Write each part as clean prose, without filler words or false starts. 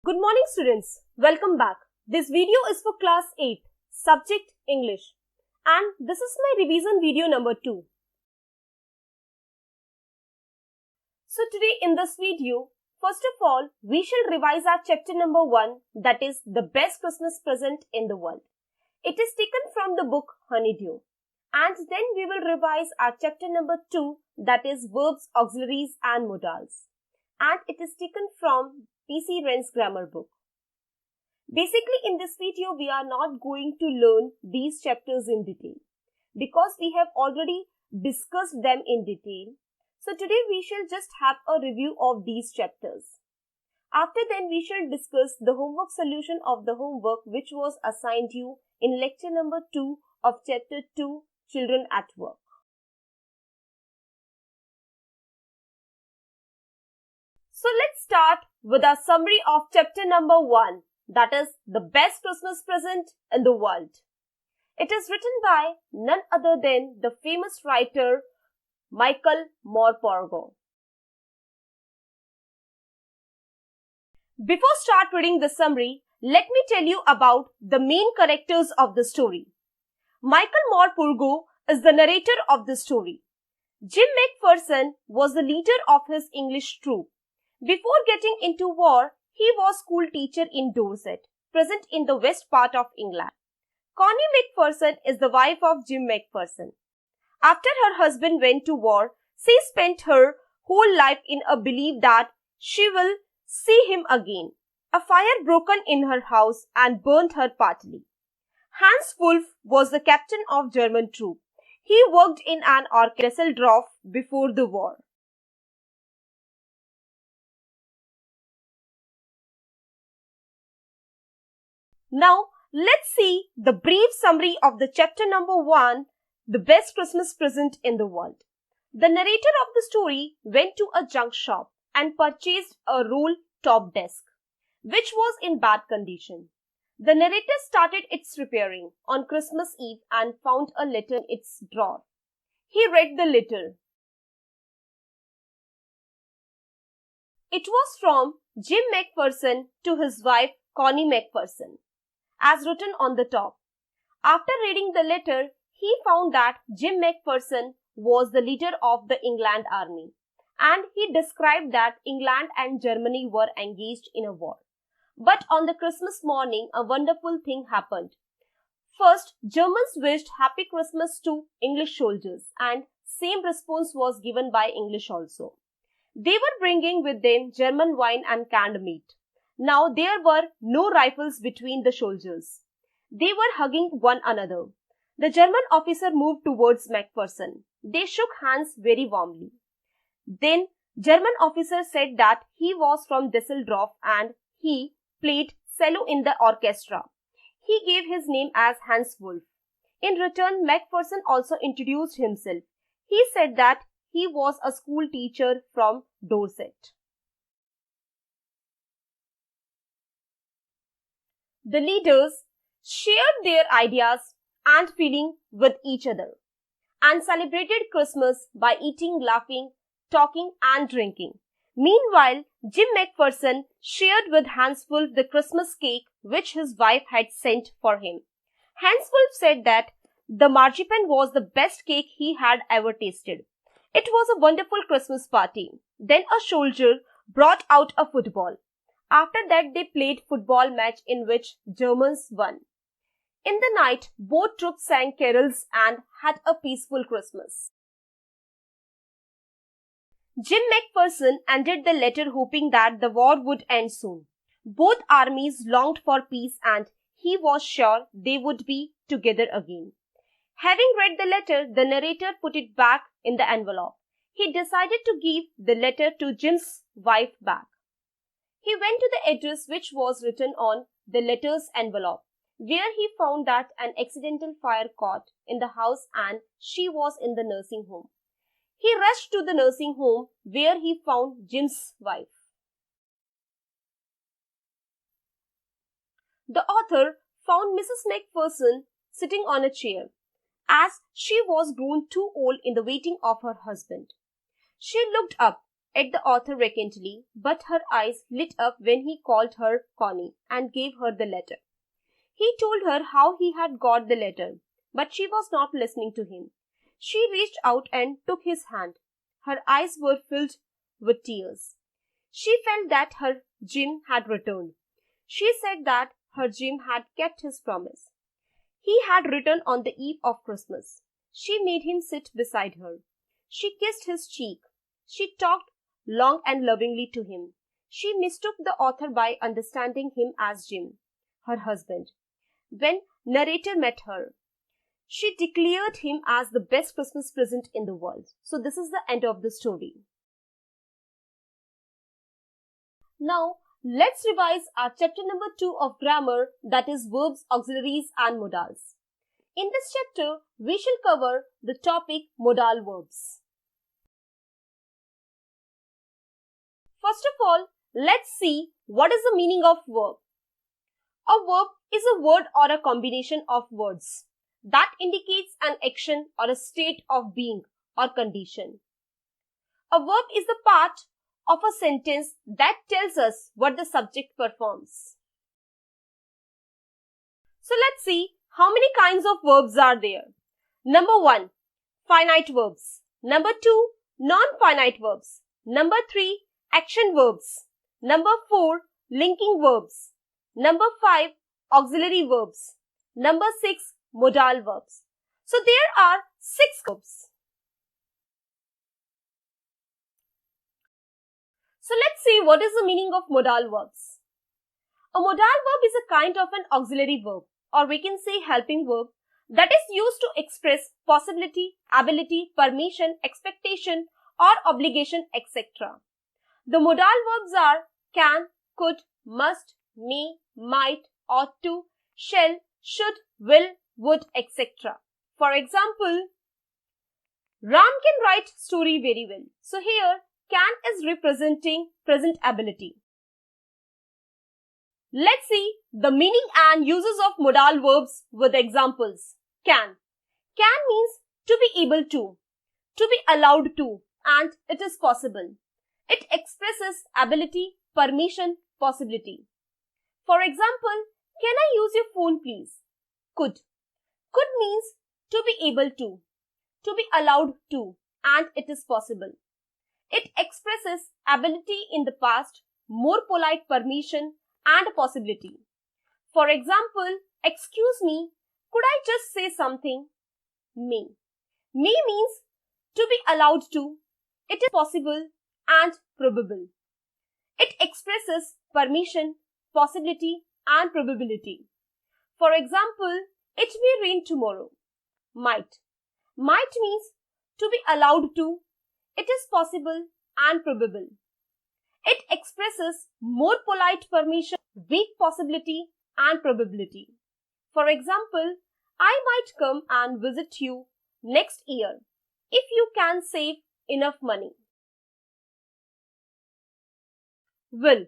Good morning students, welcome back. This video is for class 8, subject English, and this is my revision video number 2. So today in this video, first of all, we shall revise our chapter number 1, that is the best Christmas present in the world. It is taken from the book Honeydew, and then we will revise our chapter number 2, that is verbs, auxiliaries and modals, and it is taken from P.C. Wren's grammar book. Basically, in this video, we are not going to learn these chapters in detail because we have already discussed them in detail. So today we shall just have a review of these chapters. After then, we shall discuss the homework solution of the homework which was assigned you in lecture number 2 of chapter 2, Children at Work. So let's start with a summary of chapter number 1, that is the best Christmas present in the world. It is written by none other than the famous writer Michael Morpurgo. Before start reading the summary, let me tell you about the main characters of the story. Michael Morpurgo is the narrator of the story. Jim McPherson was the leader of his English troupe. Before getting into war, he was school teacher in Dorset, present in the west part of England. Connie McPherson is the wife of Jim McPherson. After her husband went to war, she spent her whole life in a belief that she will see him again. A fire broke in her house and burnt her partly. Hans Wolff was the captain of German troop. He worked in an orchestra in Düsseldorf before the war. Now, let's see the brief summary of the chapter number 1, the best Christmas present in the world. The narrator of the story went to a junk shop and purchased a roll-top desk, which was in bad condition. The narrator started its repairing on Christmas Eve and found a letter in its drawer. He read the letter. It was from Jim McPherson to his wife Connie McPherson, as written on the top. After reading the letter, he found that Jim McPherson was the leader of the England army, and he described that England and Germany were engaged in a war. But on the Christmas morning, a wonderful thing happened. First, Germans wished Happy Christmas to English soldiers, and same response was given by English also. They were bringing with them German wine and canned meat. Now there were no rifles between the soldiers. They were hugging one another. The German officer moved towards McPherson. They shook hands very warmly. Then German officer said that he was from Düsseldorf and he played cello in the orchestra. He gave his name as Hans Wolff. In return, McPherson also introduced himself. He said that he was a school teacher from Dorset. The leaders shared their ideas and feeling with each other and celebrated Christmas by eating, laughing, talking and drinking. Meanwhile, Jim McPherson shared with Hans Wolff the Christmas cake which his wife had sent for him. Hans Wolff said that the marzipan was the best cake he had ever tasted. It was a wonderful Christmas party. Then a soldier brought out a football. After that, they played football match in which Germans won. In the night, both troops sang carols and had a peaceful Christmas. Jim McPherson ended the letter hoping that the war would end soon. Both armies longed for peace and he was sure they would be together again. Having read the letter, the narrator put it back in the envelope. He decided to give the letter to Jim's wife back. He went to the address which was written on the letter's envelope, where he found that an accidental fire caught in the house and she was in the nursing home. He rushed to the nursing home where he found Jim's wife. The author found Mrs. McPherson sitting on a chair, as she was grown too old in the waiting of her husband. She looked up at the author vacantly, but her eyes lit up when he called her Connie and gave her the letter. He told her how he had got the letter, but she was not listening to him. She reached out and took his hand. Her eyes were filled with tears. She felt that her Jim had returned. She said that her Jim had kept his promise. He had returned on the eve of Christmas. She made him sit beside her. She kissed his cheek. She talked long and lovingly to him. She mistook the author by understanding him as Jim, her husband. When narrator met her, she declared him as the best Christmas present in the world. So this is the end of the story. Now, let's revise our chapter number 2 of grammar, that is verbs, auxiliaries and modals. In this chapter, we shall cover the topic modal verbs. First of all, let's see what is the meaning of verb. A verb is a word or a combination of words that indicates an action or a state of being or condition. A verb is the part of a sentence that tells us what the subject performs. So let's see how many kinds of verbs are there. Number 1, finite verbs. Number 2, non-finite verbs. Number 3, action verbs. Number 4, linking verbs. Number 5, auxiliary verbs. Number 6, modal verbs. So there are 6 verbs. So let's see what is the meaning of modal verbs. A modal verb is a kind of an auxiliary verb, or we can say helping verb, that is used to express possibility, ability, permission, expectation or obligation, etc. The modal verbs are can, could, must, may, might, ought to, shall, should, will, would, etc. For example, Ram can write story very well. So here, can is representing present ability. Let's see the meaning and uses of modal verbs with examples. Can. Can means to be able to be allowed to, and it is possible. It expresses ability, permission, possibility. For example, can I use your phone please? Could. Could means to be able to be allowed to, and it is possible. It expresses ability in the past, more polite permission and possibility. For example, excuse me, could I just say something? May. May means to be allowed to, it is possible and probable. It expresses permission, possibility and probability. For example, it may rain tomorrow. Might. Might means to be allowed to, it is possible and probable. It expresses more polite permission, weak possibility and probability. For example, I might come and visit you next year if you can save enough money. Will.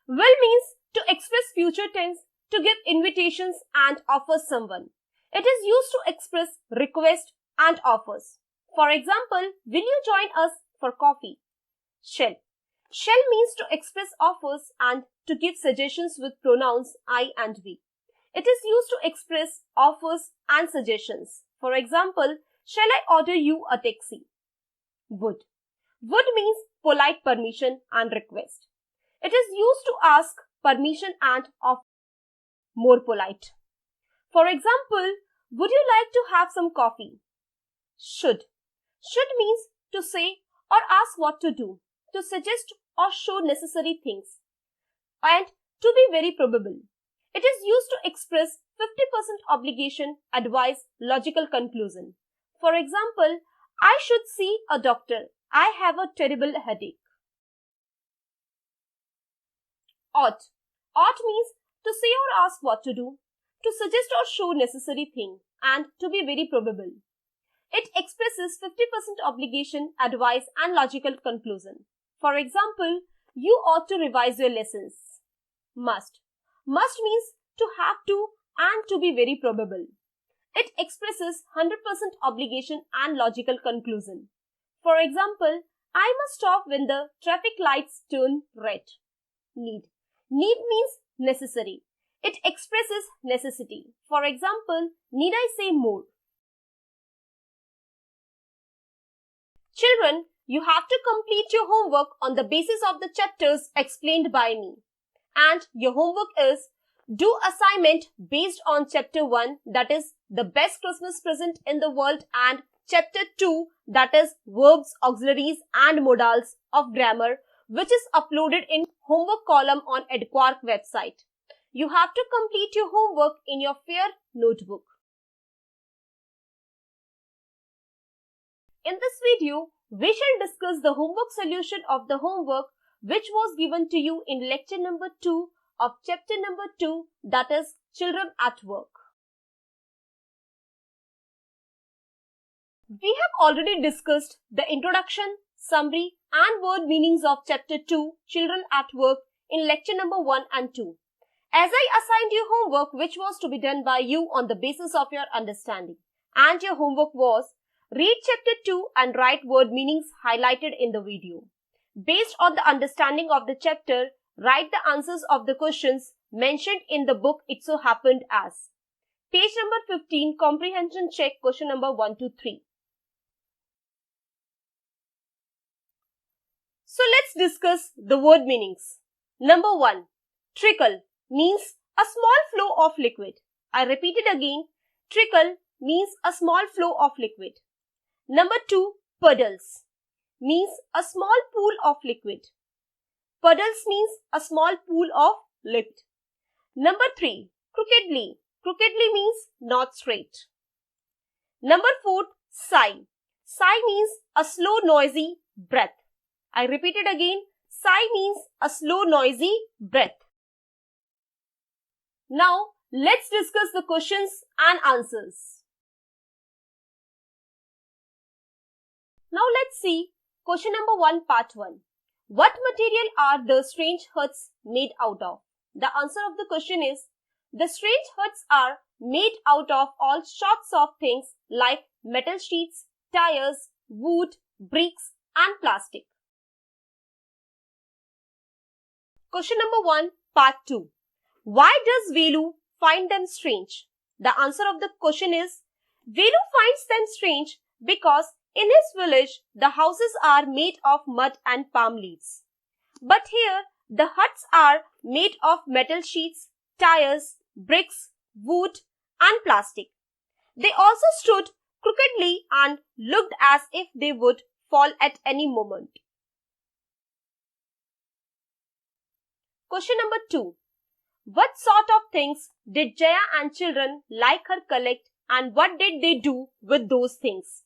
Will means to express future tense, to give invitations and offers someone. It is used to express request and offers. For example, will you join us for coffee? Shall. Shall means to express offers and to give suggestions with pronouns I and we. It is used to express offers and suggestions. For example, shall I order you a taxi? Would. Would means polite permission and request. It is used to ask permission and offer, more polite. For example, would you like to have some coffee? Should. Should means to say or ask what to do, to suggest or show necessary things, and to be very probable. It is used to express 50% obligation, advice, logical conclusion. For example, I should see a doctor. I have a terrible headache. Ought. Ought means to say or ask what to do, to suggest or show necessary thing, and to be very probable. It expresses 50% obligation, advice and logical conclusion. For example, you ought to revise your lessons. Must. Must means to have to and to be very probable. It expresses 100% obligation and logical conclusion. For example, I must stop when the traffic lights turn red. Need. Need means necessary. It expresses necessity. For example, need I say more? Children, you have to complete your homework on the basis of the chapters explained by me. And your homework is do assignment based on chapter 1, that is the best Christmas present in the world, and chapter 2, that is verbs, auxiliaries and modals of grammar, which is uploaded in homework column on EdQuark website. You have to complete your homework in your fair notebook. In this video, we shall discuss the homework solution of the homework which was given to you in lecture number 2 of chapter number 2, that is Children at Work. We have already discussed the introduction, summary and word meanings of chapter 2, Children at Work, in lecture number 1 and 2. As I assigned you homework which was to be done by you on the basis of your understanding, and your homework was read chapter 2 and write word meanings highlighted in the video. Based on the understanding of the chapter, write the answers of the questions mentioned in the book It So Happened As. Page number 15, comprehension check, question number 1 to 3. So let's discuss the word meanings. Number 1, trickle means a small flow of liquid. I repeat it again, trickle means a small flow of liquid. Number 2, puddles means a small pool of liquid. Puddles means a small pool of liquid. Number 3, crookedly. Crookedly means not straight. Number 4, sigh. Sigh means a slow noisy breath. I repeat it again, sigh means a slow noisy breath. Now let's discuss the questions and answers. Now let's see question number 1, part 1. What material are the strange huts made out of? The answer of the question is, the strange huts are made out of all sorts of things like metal sheets, tires, wood, bricks and plastic. Question number 1, part 2. Why does Velu find them strange? The answer of the question is, Velu finds them strange because in his village, the houses are made of mud and palm leaves. But here, the huts are made of metal sheets, tires, bricks, wood and plastic. They also stood crookedly and looked as if they would fall at any moment. Question number 2. What sort of things did Jaya and children like her collect, and what did they do with those things?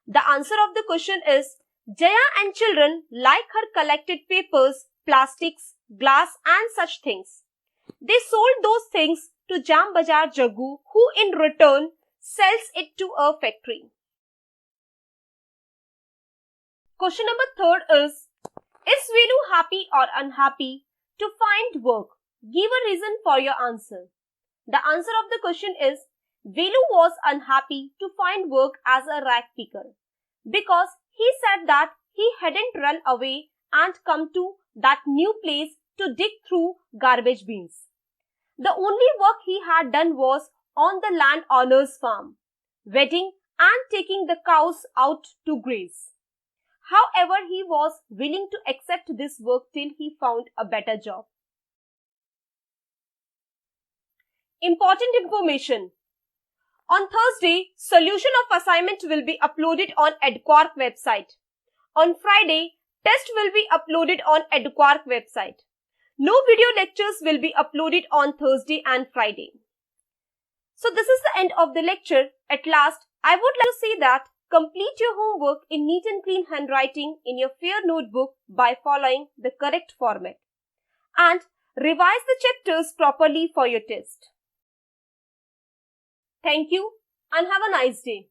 The answer of the question is, Jaya and children like her collected papers, plastics, glass and such things. They sold those things to Jam Bajar Jaggu, who in return sells it to a factory. Question number 3 is Velu happy or unhappy to find work? Give a reason for your answer. The answer of the question is, Velu was unhappy to find work as a rag picker because he said that he hadn't run away and come to that new place to dig through garbage bins. The only work he had done was on the landowner's farm, weeding and taking the cows out to graze. However, he was willing to accept this work till he found a better job. Important information. On Thursday, solution of assignment will be uploaded on EdQuark website. On Friday, test will be uploaded on EdQuark website. No video lectures will be uploaded on Thursday and Friday. So this is the end of the lecture. At last, I would like to say that complete your homework in neat and clean handwriting in your fair notebook by following the correct format. And revise the chapters properly for your test. Thank you and have a nice day.